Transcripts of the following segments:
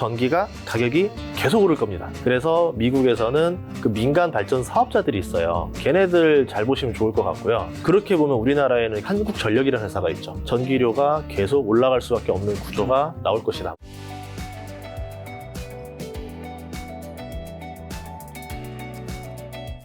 전기가 가격이 계속 오를 겁니다. 그래서 미국에서는 그 민간 발전 사업자들이 있어요. 걔네들 잘 보시면 좋을 것 같고요. 그렇게 보면 우리나라에는 한국전력이라는 회사가 있죠. 전기료가 계속 올라갈 수밖에 없는 구조가 나올 것이다.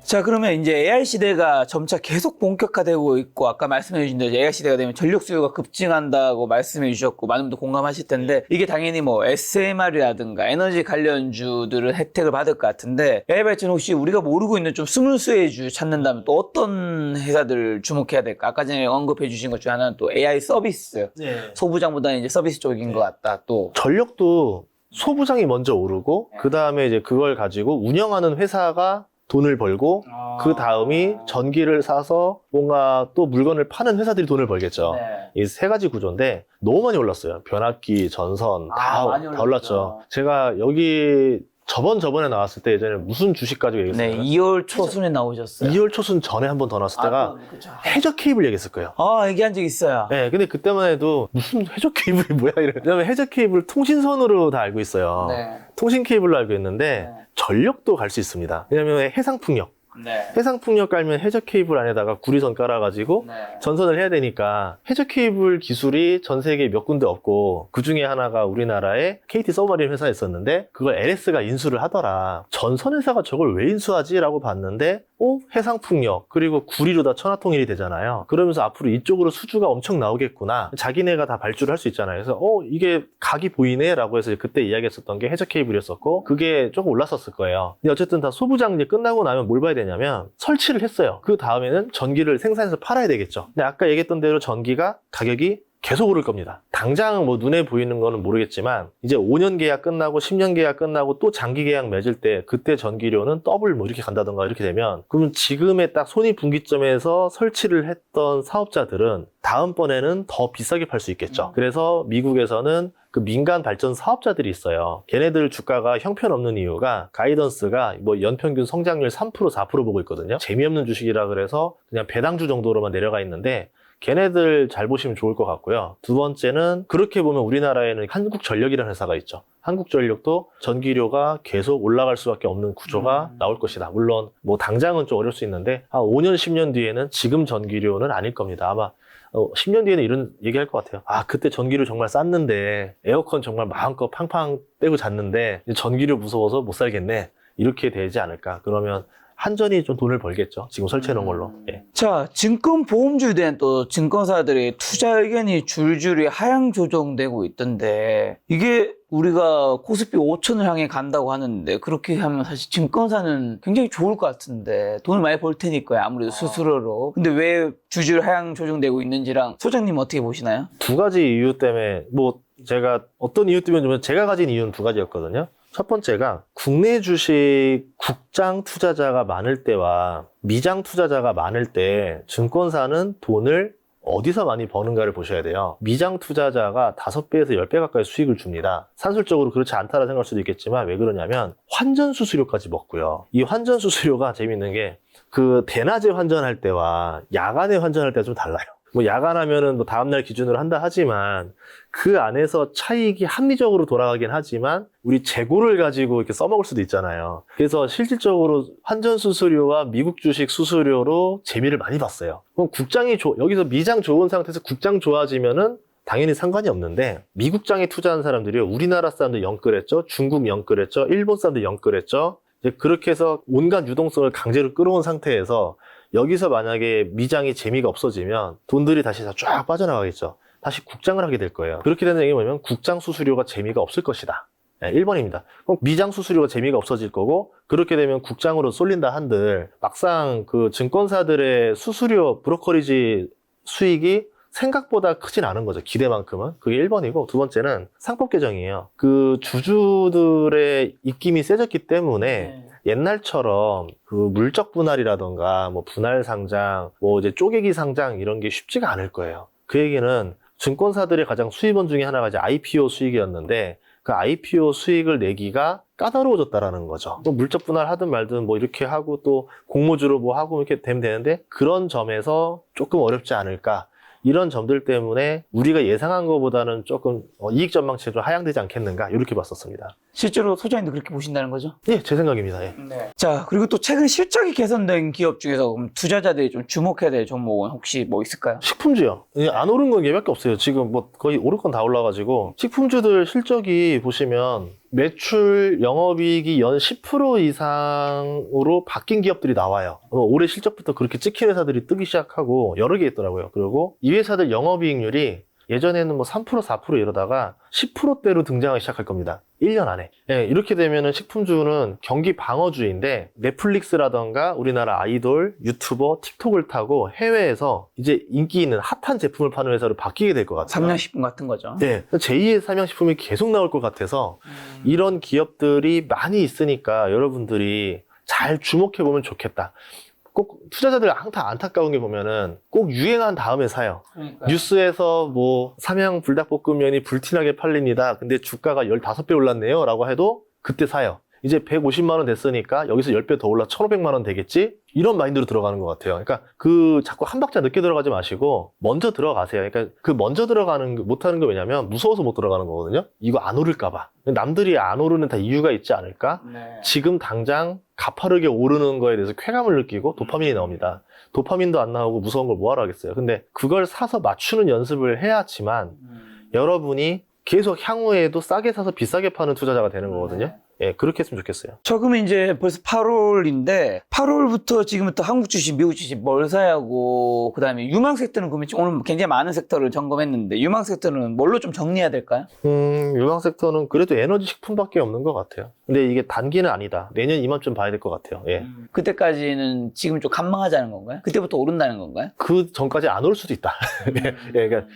자, 그러면 이제 AI 시대가 점차 계속 본격화되고 있고, 아까 말씀해 주신 대로 AI 시대가 되면 전력 수요가 급증한다고 말씀해 주셨고, 많은 분들 공감하실 텐데, 이게 당연히 뭐 SMR이라든가 에너지 관련주들은 혜택을 받을 것 같은데, AI 발전 혹시 우리가 모르고 있는 좀 스물스의 주 찾는다면 또 어떤 회사들 주목해야 될까? 아까 전에 언급해 주신 것 중에 하나는 또 AI 서비스. 소부장보다는 이제 서비스 쪽인 것 같다, 또. 전력도 소부장이 먼저 오르고, 그 다음에 이제 그걸 가지고 운영하는 회사가 돈을 벌고 그 다음이 전기를 사서 뭔가 또 물건을 파는 회사들이 돈을 벌겠죠. 이 세 가지 구조인데 너무 많이 올랐어요. 변압기, 전선 다 올랐죠. 제가 여기 저번에 나왔을 때 예전에 무슨 주식 가지고 얘기했어요? 네, 2월 초순에 나오셨어요. 2월 초순 전에 한 번 더 나왔을 때가 해저 케이블 얘기했을 거예요. 얘기한 적 있어요. 네, 근데 그때만 해도 무슨 해저 케이블이 뭐야 이래. 왜냐면 해저 케이블 통신선으로 다 알고 있어요. 네. 통신 케이블로 알고 있는데 전력도 갈 수 있습니다. 왜냐면 해상풍력. 해상풍력 깔면 해저 케이블 안에다가 구리선 깔아가지고 전선을 해야 되니까 해저 케이블 기술이 전 세계에 몇 군데 없고 그 중에 하나가 우리나라에 KT 서브마린 회사에 있었는데 그걸 LS가 인수를 하더라. 전선 회사가 저걸 왜 인수하지? 라고 봤는데 해상풍력 그리고 구리로 다 천하통일이 되잖아요. 그러면서 앞으로 이쪽으로 수주가 엄청 나오겠구나. 자기네가 다 발주를 할 수 있잖아요. 그래서 이게 각이 보이네 라고 해서 그때 이야기했었던 게 해저 케이블이었었고 그게 조금 올랐었을 거예요. 근데 어쨌든 다 소부장 이제 끝나고 나면 뭘 봐야 되냐면 설치를 했어요. 그 다음에는 전기를 생산해서 팔아야 되겠죠. 근데 아까 얘기했던 대로 전기가 가격이 계속 오를 겁니다. 당장 뭐 눈에 보이는 거는 모르겠지만 이제 5년 계약 끝나고 10년 계약 끝나고 또 장기 계약 맺을 때 그때 전기료는 더블 뭐 이렇게 간다던가 이렇게 되면 그러면 지금의 딱 손익분기점에서 설치를 했던 사업자들은 다음번에는 더 비싸게 팔 수 있겠죠. 그래서 미국에서는 그 민간 발전 사업자들이 있어요. 걔네들 주가가 형편없는 이유가 가이던스가 뭐 연평균 성장률 3% 4% 보고 있거든요. 재미없는 주식이라 그래서 그냥 배당주 정도로만 내려가 있는데 걔네들 잘 보시면 좋을 것 같고요. 두 번째는 그렇게 보면 우리나라에는 한국전력이라는 회사가 있죠. 한국전력도 전기료가 계속 올라갈 수밖에 없는 구조가 나올 것이다. 물론 뭐 당장은 좀 어려울 수 있는데 한 5년 10년 뒤에는 지금 전기료는 아닐 겁니다. 아마 10년 뒤에는 이런 얘기할 것 같아요. 그때 전기료 정말 쌌는데 에어컨 정말 마음껏 팡팡 떼고 잤는데 전기료 무서워서 못 살겠네. 이렇게 되지 않을까. 그러면 한전이 좀 돈을 벌겠죠. 지금 설치해놓은 걸로. 예. 자, 증권보험주에 대한 또 증권사들의 투자 의견이 줄줄이 하향 조정되고 있던데 이게 우리가 코스피 5천을 향해 간다고 하는데 그렇게 하면 사실 증권사는 굉장히 좋을 것 같은데 돈을 많이 벌 테니까요. 아무래도 수수료로. 근데 왜 줄줄이 하향 조정되고 있는지랑 소장님 어떻게 보시나요? 두 가지 이유 때문에 뭐 제가 어떤 이유 때문에 제가 가진 이유는 두 가지였거든요. 첫 번째가 국내 주식 국장 투자자가 많을 때와 미장 투자자가 많을 때 증권사는 돈을 어디서 많이 버는가를 보셔야 돼요. 미장 투자자가 5배에서 10배 가까이 수익을 줍니다. 산술적으로 그렇지 않다라 생각할 수도 있겠지만 왜 그러냐면 환전 수수료까지 먹고요. 이 환전 수수료가 재밌는 게 그 대낮에 환전할 때와 야간에 환전할 때가 좀 달라요. 뭐 야간하면은 뭐 다음날 기준으로 한다 하지만 그 안에서 차익이 합리적으로 돌아가긴 하지만 우리 재고를 가지고 이렇게 써먹을 수도 있잖아요. 그래서 실질적으로 환전 수수료와 미국 주식 수수료로 재미를 많이 봤어요. 그럼 국장이 여기서 미장 좋은 상태에서 국장 좋아지면은 당연히 상관이 없는데 미국장에 투자한 사람들이 우리나라 사람들 영끌했죠. 중국 영끌했죠. 일본 사람들 영끌했죠. 이제 그렇게 해서 온갖 유동성을 강제로 끌어온 상태에서 여기서 만약에 미장이 재미가 없어지면 돈들이 다시 다 쫙 빠져나가겠죠. 다시 국장을 하게 될 거예요. 그렇게 되는 얘기가 뭐냐면 국장 수수료가 재미가 없을 것이다. 1번입니다. 그럼 미장 수수료가 재미가 없어질 거고 그렇게 되면 국장으로 쏠린다 한들 막상 그 증권사들의 수수료 브로커리지 수익이 생각보다 크진 않은 거죠. 기대만큼은. 그게 1번이고 두 번째는 상법 개정이에요. 그 주주들의 입김이 세졌기 때문에 옛날처럼 그 물적 분할이라던가 뭐 분할 상장, 뭐 이제 쪼개기 상장 이런 게 쉽지가 않을 거예요. 그 얘기는 증권사들의 가장 수입원 중에 하나가 이제 IPO 수익이었는데 그 IPO 수익을 내기가 까다로워졌다라는 거죠. 뭐 물적 분할 하든 말든 뭐 이렇게 하고 또 공모주로 뭐 하고 이렇게 되면 되는데 그런 점에서 조금 어렵지 않을까. 이런 점들 때문에 우리가 예상한 것보다는 조금 이익 전망치가 좀 하향되지 않겠는가 이렇게 봤었습니다. 실제로 소장님도 그렇게 보신다는 거죠? 예, 제 생각입니다. 예. 네. 자, 그리고 또 최근 실적이 개선된 기업 중에서 그럼 투자자들이 좀 주목해야 될 종목은 혹시 뭐 있을까요? 식품주요. 안 오른 건 얘밖에 없어요. 지금 뭐 거의 오를 건 다 올라가지고 식품주들 실적이 보시면 매출 영업이익이 연 10% 이상으로 바뀐 기업들이 나와요. 올해 실적부터 그렇게 찍힌 회사들이 뜨기 시작하고 여러 개 있더라고요. 그리고 이 회사들 영업이익률이 예전에는 뭐 3% 4% 이러다가 10%대로 등장하기 시작할 겁니다. 1년 안에. 예, 이렇게 되면은 식품주는 경기 방어주의인데 넷플릭스라던가 우리나라 아이돌, 유튜버, 틱톡을 타고 해외에서 이제 인기 있는 핫한 제품을 파는 회사로 바뀌게 될 것 같아요. 삼양식품 같은 거죠. 네, 제2의 삼양식품이 계속 나올 것 같아서 이런 기업들이 많이 있으니까 여러분들이 잘 주목해보면 좋겠다. 꼭 투자자들 항상 안타까운 게 보면은 꼭 유행한 다음에 사요. 그러니까요. 뉴스에서 뭐 삼양 불닭볶음면이 불티나게 팔립니다. 근데 주가가 15배 올랐네요. 라고 해도 그때 사요. 이제 150만 원 됐으니까 여기서 10배 더 올라 1,500만 원 되겠지? 이런 마인드로 들어가는 것 같아요. 그러니까 그 자꾸 한 박자 늦게 들어가지 마시고 먼저 들어가세요. 그러니까 그 먼저 못하는 게 왜냐면 무서워서 못 들어가는 거거든요. 이거 안 오를까 봐. 남들이 안 오르는 다 이유가 있지 않을까? 네. 지금 당장 가파르게 오르는 거에 대해서 쾌감을 느끼고 도파민이 나옵니다. 도파민도 안 나오고 무서운 걸 뭐하러 하겠어요. 근데 그걸 사서 맞추는 연습을 해야지만 여러분이 계속 향후에도 싸게 사서 비싸게 파는 투자자가 되는 거거든요. 예, 그렇게 했으면 좋겠어요. 저 그러면 이제 벌써 8월인데 8월부터 지금부터 한국 주식, 미국 주식 뭘 사야 하고 그다음에 유망 섹터는 그러면 오늘 굉장히 많은 섹터를 점검했는데 유망 섹터는 뭘로 좀 정리해야 될까요? 유망 섹터는 그래도 에너지 식품밖에 없는 것 같아요. 근데 이게 단기는 아니다. 내년 이맘쯤 봐야 될 것 같아요. 예. 그때까지는 지금 좀 관망하자는 건가요? 그때부터 오른다는 건가요? 그 전까지 안 올 수도 있다. 예, 그러니까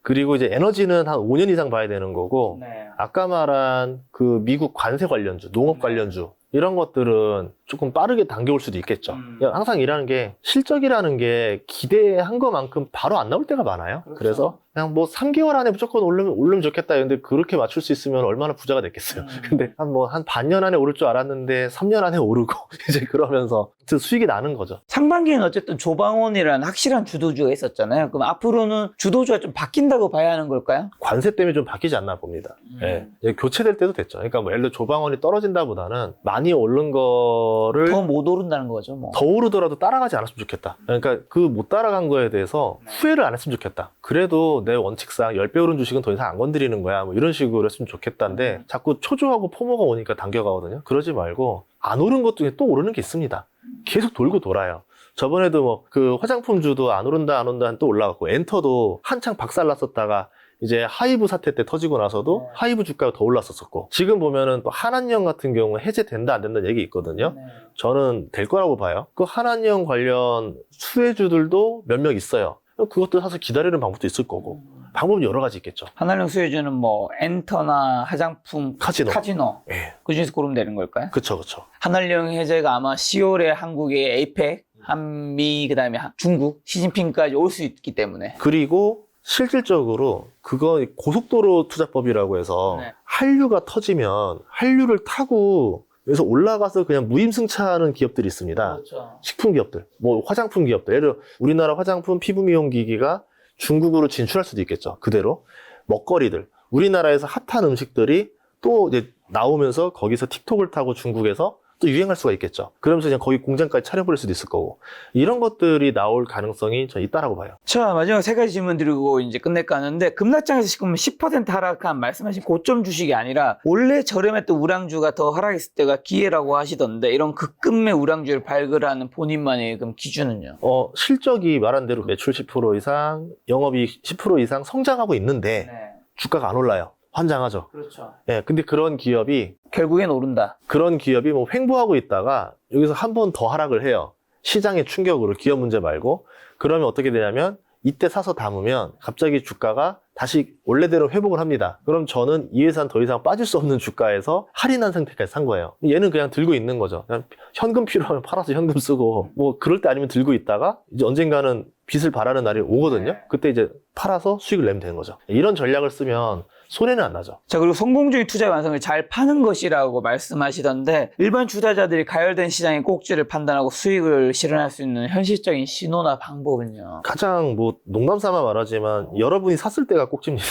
그리고 이제 에너지는 한 5년 이상 봐야 되는 거고 네. 아까 말한 그 미국 관세 관련주, 농업 관련주 이런 것들은 조금 빠르게 당겨올 수도 있겠죠. 항상 일하는 게 실적이라는 게 기대한 것만큼 바로 안 나올 때가 많아요. 그렇죠. 그래서 그냥 뭐 3개월 안에 무조건 오르면 좋겠다. 근데 그렇게 맞출 수 있으면 얼마나 부자가 됐겠어요. 근데 한 반년 안에 오를 줄 알았는데 3년 안에 오르고 이제 그러면서 수익이 나는 거죠. 상반기에는 어쨌든 조방원이라는 확실한 주도주가 있었잖아요. 그럼 앞으로는 주도주가 좀 바뀐다고 봐야 하는 걸까요? 관세 때문에 좀 바뀌지 않나 봅니다. 예. 이제 교체될 때도 됐죠. 그러니까 뭐 예를 들어 조방원이 떨어진다보다는 많이 오른 거를 더 못 오른다는 거죠, 뭐. 더 오르더라도 따라가지 않았으면 좋겠다. 그러니까 그 못 따라간 거에 대해서 후회를 안 했으면 좋겠다. 그래도 내 원칙상 10배 오른 주식은 더 이상 안 건드리는 거야. 뭐 이런 식으로 했으면 좋겠다는데 자꾸 초조하고 포모가 오니까 당겨가거든요. 그러지 말고 안 오른 것 중에 또 오르는 게 있습니다. 계속 돌고 돌아요. 저번에도 뭐 그 화장품주도 안 오른다 또 올라갔고 엔터도 한창 박살났었다가 이제 하이브 사태 때 터지고 나서도 하이브 주가가 더 올랐었고 지금 보면은 또 한한령 같은 경우 해제된다 안 된다는 얘기 있거든요. 저는 될 거라고 봐요. 그 한한령 관련 수혜주들도 몇몇 있어요. 그것도 사서 기다리는 방법도 있을 거고 방법은 여러 가지 있겠죠. 한한령 수혜주는 뭐 엔터나 화장품, 카지노. 예. 그 중에서 고르면 되는 걸까요? 그쵸. 한한령 해제가 아마 10월에 한국의 에이펙, 한미, 그다음에 중국, 시진핑까지 올 수 있기 때문에. 그리고 실질적으로 그거 고속도로 투자법이라고 해서 한류가 터지면 한류를 타고 그래서 올라가서 그냥 무임승차하는 기업들이 있습니다. 그렇죠. 식품 기업들, 뭐 화장품 기업들. 예를 들어 우리나라 화장품 피부 미용 기기가 중국으로 진출할 수도 있겠죠. 그대로 먹거리들, 우리나라에서 핫한 음식들이 또 이제 나오면서 거기서 틱톡을 타고 중국에서 또 유행할 수가 있겠죠. 그러면서 그냥 거기 공장까지 차려버릴 수도 있을 거고 이런 것들이 나올 가능성이 전 있다라고 봐요. 자, 마지막 세 가지 질문 드리고 이제 끝낼까 하는데 급락장에서 지금 10% 하락한 말씀하신 고점 주식이 아니라 원래 저렴했던 우량주가 더 하락했을 때가 기회라고 하시던데 이런 급금의 우량주를 발굴하는 본인만의 그럼 기준은요? 실적이 말한 대로 매출 10% 이상, 영업이익 10% 이상 성장하고 있는데 주가가 안 올라요. 환장하죠. 그렇죠. 예, 근데 그런 기업이 결국엔 오른다. 그런 기업이 뭐 횡보하고 있다가 여기서 한 번 더 하락을 해요. 시장의 충격으로 기업 문제 말고. 그러면 어떻게 되냐면 이때 사서 담으면 갑자기 주가가 다시 원래대로 회복을 합니다. 그럼 저는 이 회사는 더 이상 빠질 수 없는 주가에서 할인한 상태까지 산 거예요. 얘는 그냥 들고 있는 거죠. 그냥 현금 필요하면 팔아서 현금 쓰고 뭐 그럴 때 아니면 들고 있다가 이제 언젠가는 빚을 발하는 날이 오거든요. 그때 이제 팔아서 수익을 내면 되는 거죠. 이런 전략을 쓰면 손해는 안 나죠. 자, 그리고 성공적인 투자의 완성을 잘 파는 것이라고 말씀하시던데 일반 투자자들이 가열된 시장의 꼭지를 판단하고 수익을 실현할 수 있는 현실적인 신호나 방법은요? 가장 뭐 농담삼아 말하지만 여러분이 샀을 때가 꼭지입니다.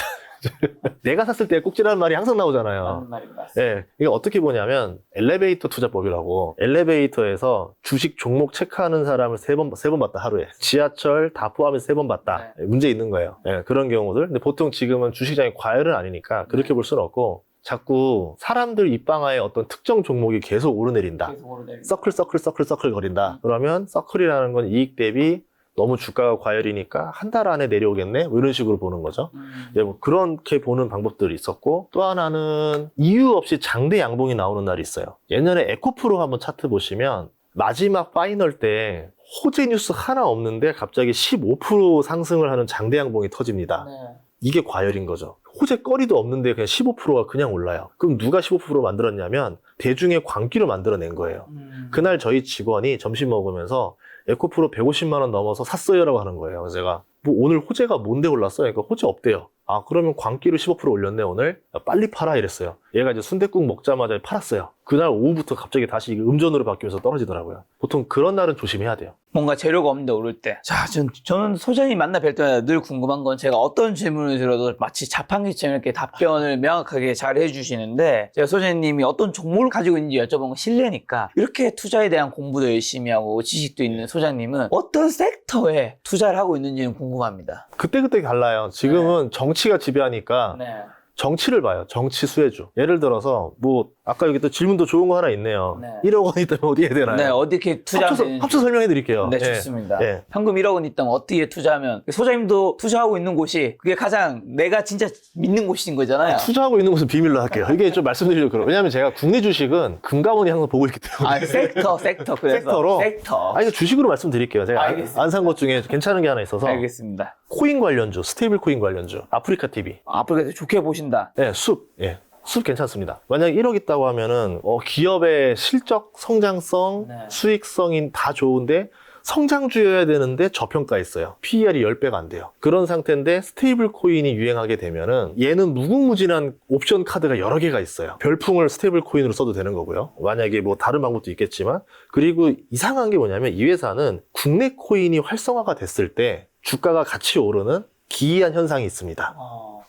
내가 샀을 때 꼭지라는 말이 항상 나오잖아요. 맞는 말인 것 같습니다. 예, 이게 어떻게 보냐면 엘리베이터 투자법이라고 엘리베이터에서 주식 종목 체크하는 사람을 세 번 봤다 하루에. 지하철 다 포함해서 3번 봤다. 문제 있는 거예요. 예, 그런 경우들. 근데 보통 지금은 주식장이 과열은 아니니까 그렇게 볼 수는 없고 자꾸 사람들 입방아에 어떤 특정 종목이 계속 오르내린다. 서클 거린다. 그러면 서클이라는 건 이익 대비 너무 주가가 과열이니까 한 달 안에 내려오겠네? 뭐 이런 식으로 보는 거죠. 이제 뭐 그렇게 보는 방법들이 있었고 또 하나는 이유 없이 장대 양봉이 나오는 날이 있어요. 예전에 에코프로 한번 차트 보시면 마지막 파이널 때 호재 뉴스 하나 없는데 갑자기 15% 상승을 하는 장대 양봉이 터집니다. 이게 과열인 거죠. 호재거리도 없는데 그냥 15%가 그냥 올라요. 그럼 누가 15% 만들었냐면 대중의 광기로 만들어낸 거예요. 그날 저희 직원이 점심 먹으면서 에코프로 150만 원 넘어서 샀어요라고 하는 거예요. 그래서 제가 뭐 오늘 호재가 뭔데 올랐어요? 그러니까 호재 없대요. 아, 그러면 광기로 15% 올렸네 오늘. 야, 빨리 팔아 이랬어요. 얘가 이제 순댓국 먹자마자 팔았어요. 그날 오후부터 갑자기 다시 음전으로 바뀌면서 떨어지더라고요. 보통 그런 날은 조심해야 돼요. 뭔가 재료가 없는데 오를 때. 자, 저는 소장님 만나 뵐 때마다 늘 궁금한 건 제가 어떤 질문을 드려도 마치 자판기처럼 이렇게 답변을 명확하게 잘 해주시는데 제가 소장님이 어떤 종목을 가지고 있는지 여쭤본 건 실례니까 이렇게 투자에 대한 공부도 열심히 하고 지식도 있는 소장님은 어떤 섹터에 투자를 하고 있는지는 궁금합니다. 그때그때 달라요. 지금은 정치가 지배하니까 네. 정치를 봐요. 정치 수혜주. 예를 들어서 뭐 아까 여기 또 질문도 좋은 거 하나 있네요. 네. 1억 원 있다면 어디에 되나요? 네, 어떻게 투자하면 합쳐 설명해 드릴게요. 네, 좋습니다. 예. 현금 1억 원 있다면 어떻게 투자하면 소장님도 투자하고 있는 곳이 그게 가장 내가 진짜 믿는 곳인 거잖아요. 투자하고 있는 곳은 비밀로 할게요. 이게 좀 말씀드리려고 그래요. 왜냐하면 제가 국내 주식은 금감원이 항상 보고 있기 때문에. 아, 섹터 그래서 섹터로? 섹터. 아니, 주식으로 말씀드릴게요. 제가 알겠습니다. 안 산 것 중에 괜찮은 게 하나 있어서. 알겠습니다. 코인 관련주, 스테이블 코인 관련주, 아프리카 TV. 앞으로 좋게 보신다. 네, 숲. 예. 숲 괜찮습니다. 만약 1억 있다고 하면은, 기업의 실적, 성장성, 네. 수익성이 다 좋은데, 성장주여야 되는데 저평가했어요. PER이 10배가 안 돼요. 그런 상태인데 스테이블 코인이 유행하게 되면은 얘는 무궁무진한 옵션 카드가 여러 개가 있어요. 별풍을 스테이블 코인으로 써도 되는 거고요. 만약에 뭐 다른 방법도 있겠지만, 그리고 이상한 게 뭐냐면 이 회사는 국내 코인이 활성화가 됐을 때 주가가 같이 오르는 기이한 현상이 있습니다.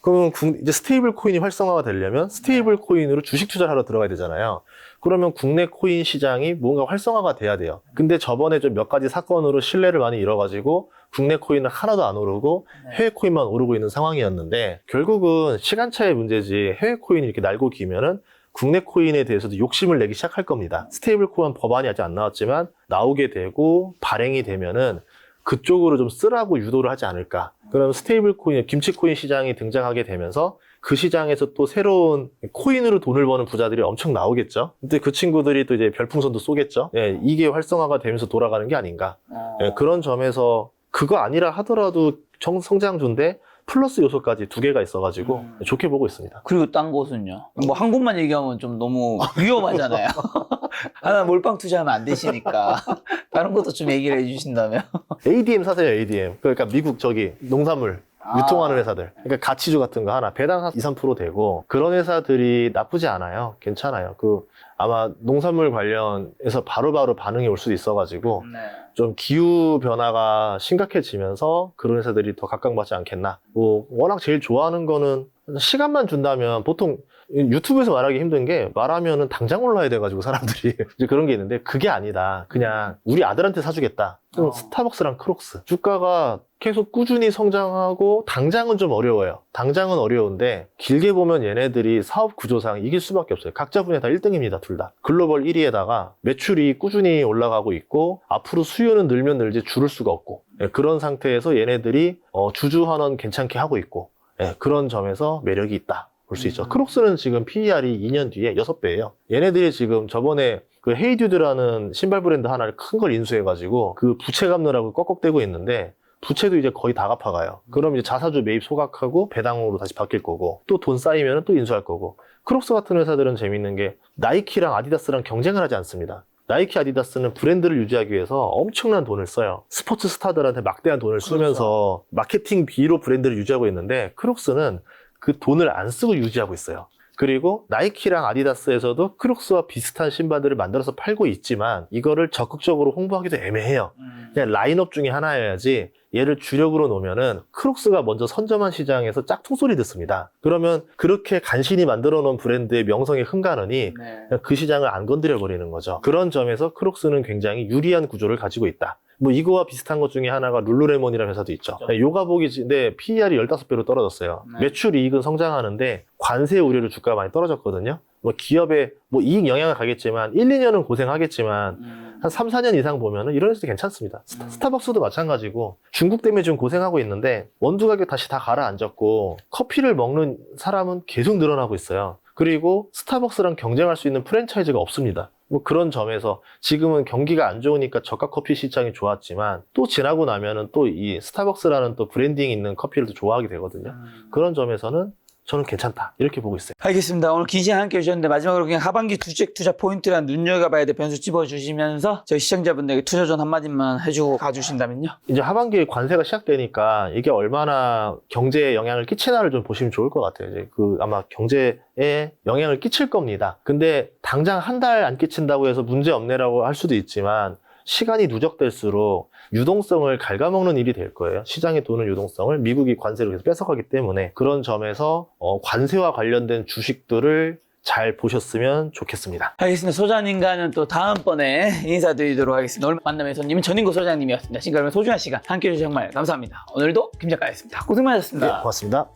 그러면 이제 스테이블 코인이 활성화가 되려면 스테이블 코인으로 주식 투자를 하러 들어가야 되잖아요. 그러면 국내 코인 시장이 뭔가 활성화가 돼야 돼요. 근데 저번에 좀 몇 가지 사건으로 신뢰를 많이 잃어가지고 국내 코인은 하나도 안 오르고 해외 코인만 오르고 있는 상황이었는데 결국은 시간차의 문제지 해외 코인이 이렇게 날고 기면은 국내 코인에 대해서도 욕심을 내기 시작할 겁니다. 스테이블 코인 법안이 아직 안 나왔지만 나오게 되고 발행이 되면은 그쪽으로 좀 쓰라고 유도를 하지 않을까. 그럼 스테이블 코인, 김치 코인 시장이 등장하게 되면서 그 시장에서 또 새로운 코인으로 돈을 버는 부자들이 엄청 나오겠죠. 근데 그 친구들이 또 이제 별풍선도 쏘겠죠. 예, 이게 활성화가 되면서 돌아가는 게 아닌가. 예, 그런 점에서 그거 아니라 하더라도 성장주인데 플러스 요소까지 2개가 있어가지고 좋게 보고 있습니다. 그리고 딴 곳은요? 뭐 한 곳만 얘기하면 좀 너무 위험하잖아요. 하나 몰빵 투자하면 안 되시니까 다른 것도 좀 얘기를 해주신다면. ADM 사세요, ADM. 그러니까 미국 저기 농산물 유통하는 회사들. 그러니까 가치주 같은 거 하나 배당 한 2, 3% 되고 그런 회사들이 나쁘지 않아요. 괜찮아요. 아마 농산물 관련해서 바로바로 반응이 올 수도 있어가지고 좀 기후 변화가 심각해지면서 그런 회사들이 더 각광받지 않겠나. 뭐 워낙 제일 좋아하는 거는 시간만 준다면 보통 유튜브에서 말하기 힘든 게 말하면은 당장 올라야 돼가지고 사람들이 이제 그런 게 있는데 그게 아니다. 그냥 우리 아들한테 사주겠다. 스타벅스랑 크록스 주가가 계속 꾸준히 성장하고 당장은 좀 어려워요. 당장은 어려운데 길게 보면 얘네들이 사업 구조상 이길 수밖에 없어요. 각자 분야 다 1등입니다. 둘 다. 글로벌 1위에다가 매출이 꾸준히 올라가고 있고 앞으로 수요는 늘면 늘지 줄을 수가 없고 그런 상태에서 얘네들이 주주환원 괜찮게 하고 있고 그런 점에서 매력이 있다. 볼 수 있죠. 크록스는 지금 PER이 2년 뒤에 6배예요. 얘네들이 지금 저번에 그 헤이듀드라는 신발 브랜드 하나를 큰 걸 인수해가지고 그 부채 갚느라고 꺽꺽대고 있는데 부채도 이제 거의 다 갚아가요. 그럼 이제 자사주 매입 소각하고 배당으로 다시 바뀔 거고 또 돈 쌓이면 또 인수할 거고 크록스 같은 회사들은 재밌는 게 나이키랑 아디다스랑 경쟁을 하지 않습니다. 나이키, 아디다스는 브랜드를 유지하기 위해서 엄청난 돈을 써요. 스포츠 스타들한테 막대한 돈을 쓰면서 마케팅비로 브랜드를 유지하고 있는데 크록스는 그 돈을 안 쓰고 유지하고 있어요. 그리고 나이키랑 아디다스에서도 크록스와 비슷한 신발들을 만들어서 팔고 있지만 이거를 적극적으로 홍보하기도 애매해요. 그냥 라인업 중에 하나여야지 얘를 주력으로 놓으면은 크록스가 먼저 선점한 시장에서 짝퉁 소리 듣습니다. 그러면 그렇게 간신히 만들어 놓은 브랜드의 명성이 흥가하니 네. 그냥 그 시장을 안 건드려 버리는 거죠. 그런 점에서 크록스는 굉장히 유리한 구조를 가지고 있다. 뭐 이거와 비슷한 것 중에 하나가 룰루레몬이라는 회사도 있죠. 요가복인데 PER이 15배로 떨어졌어요. 네. 매출 이익은 성장하는데 관세 우려로 주가가 많이 떨어졌거든요. 뭐 기업에 뭐 이익 영향을 가겠지만 1, 2년은 고생하겠지만 한 3, 4년 이상 보면은 이런 회사도 괜찮습니다. 스타벅스도 마찬가지고 중국 때문에 지금 고생하고 있는데 원두 가격 다시 다 가라앉았고 커피를 먹는 사람은 계속 늘어나고 있어요. 그리고 스타벅스랑 경쟁할 수 있는 프랜차이즈가 없습니다. 뭐 그런 점에서 지금은 경기가 안 좋으니까 저가 커피 시장이 좋았지만 또 지나고 나면은 또 이 스타벅스라는 또 브랜딩 있는 커피를 또 좋아하게 되거든요. 그런 점에서는 저는 괜찮다 이렇게 보고 있어요. 알겠습니다. 오늘 긴 시간 함께 해주셨는데 마지막으로 그냥 하반기 주식 투자 포인트란 눈여겨봐야 될 변수 찝어주시면서 저희 시청자분들에게 투자전 한마디만 해주고 가주신다면요. 이제 하반기에 관세가 시작되니까 이게 얼마나 경제에 영향을 끼치나를 좀 보시면 좋을 것 같아요. 이제 아마 경제에 영향을 끼칠 겁니다. 근데 당장 한 달 안 끼친다고 해서 문제 없네라고 할 수도 있지만 시간이 누적될수록 유동성을 갉아먹는 일이 될 거예요. 시장에 도는 유동성을 미국이 관세로 계속 뺏어가기 때문에 그런 점에서 관세와 관련된 주식들을 잘 보셨으면 좋겠습니다. 알겠습니다. 소장님과는 또 다음번에 인사드리도록 하겠습니다. 오늘 만남의 손님은 전인구 소장님이었습니다. 지금까지 소중한 시간 함께 해주셔서 정말 감사합니다. 오늘도 김 작가였습니다. 고생 많으셨습니다. 네, 고맙습니다.